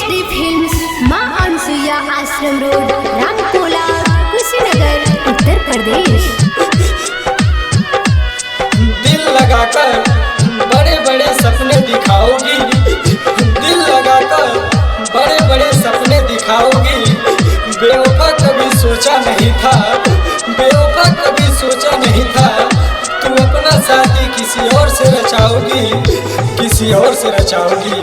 HD films, माँ अनसुईया आश्रम road, Ramkola, Kushinagar, Uttar Pradesh. दिल लगाकर बड़े बड़े सपने दिखाओगी, दिल लगाकर बड़े बड़े सपने दिखाओगी। बेवफा कभी सोचा नहीं था, बेवफा कभी सोचा नहीं था। तू अपना शादी किसी और से रचाओगी, किसी और से रचाओगी।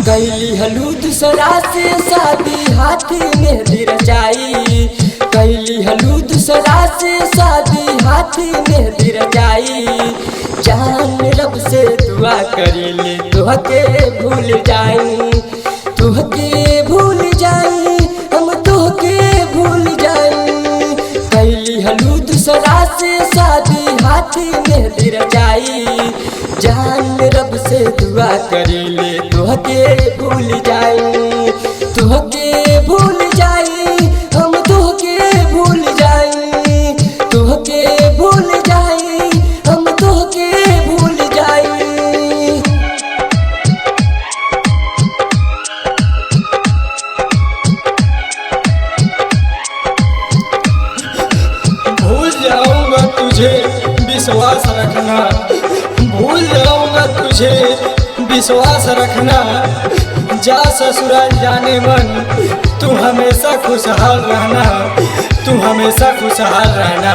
कैली हलू दूसरा से शादी, हाथी मेहंदी रचाई। कैली हलू दूसरा से शादी, हाथी मेहंदी रचाई। जान रब से दुआ करेले तुहके भूल जाई, तुहके भूल जाई, हम तुहके भूल जाई। कैली हलू दूसरा से शादी, हाथी मेहंदी रचाई। जान रब से दुआ करेले तुहके भूल जाई, तुहके भूल जाई, हम तुहके भूल जाई। तुहके भूल जाई, हम तुहके भूल जाई। भूल जाऊंगा तुझे विश्वास रखना, भूल जाऊंगा तुझे विश्वास रखना। जा ससुराल जाने मन, तू हमेशा खुशहाल रहना, तू हमेशा खुशहाल रहना।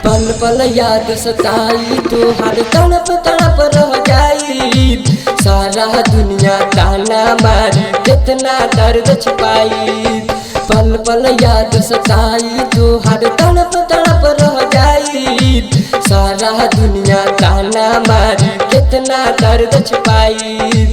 पल पल याद सताई तो हर तड़प तड़प रह जाई। सारा दुनिया ताना मारी, कितना दर्द छिपाई। पल पल याद सताई तो हर तड़प तड़प रह जाई। सारा दुनिया ताना मारी, कितना दर्द छिपाई।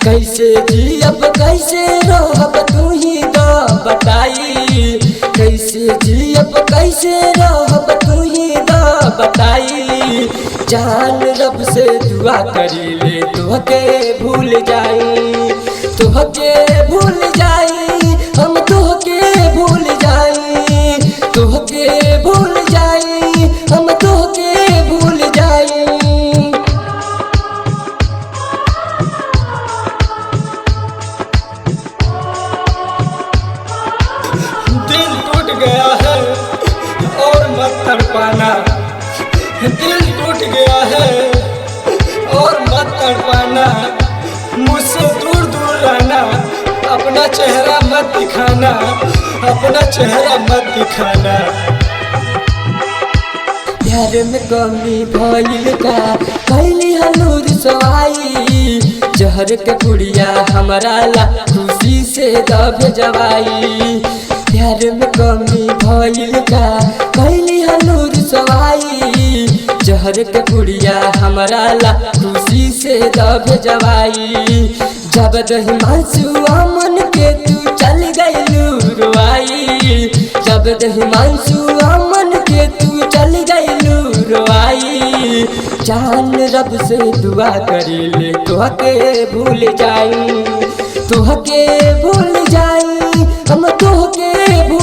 कैसे जियब कैसे रहब तू ही तो बताई। कैसे जियब कैसे रहब तू ही तो बताई। जान रब से दुआ करीले तुहके भूल जाई, तुहके भूल जाई, हम तुहके भूल जाई। तुहके भूल जाई, हम तुहके भूल जाई। दिल टूट गया है और मत तड़पाना, दिल टूट गया है और मत तड़पाना। मुझसे दूर दूर रहना, अपना चेहरा मत दिखाना, अपना चेहरा मत दिखाना। प्यार में कमी भइल का कैली हलूर सवाई। जहर के पुड़िया हमारा ला खुशी से दब जवाई। प्यार में कमी भइल का कैली हलूर सवाई। जहर के पुड़िया हमारा ला खुशी से दब जवाई। जब दही मांसू अमन के तू चल गइलू रुआई। जब दही मांसू अमन के तू चल गइलू रुआई। जान रब से दुआ करीले तुहके भूल जाई, तुहके भूल जाई, हम तुहके भूल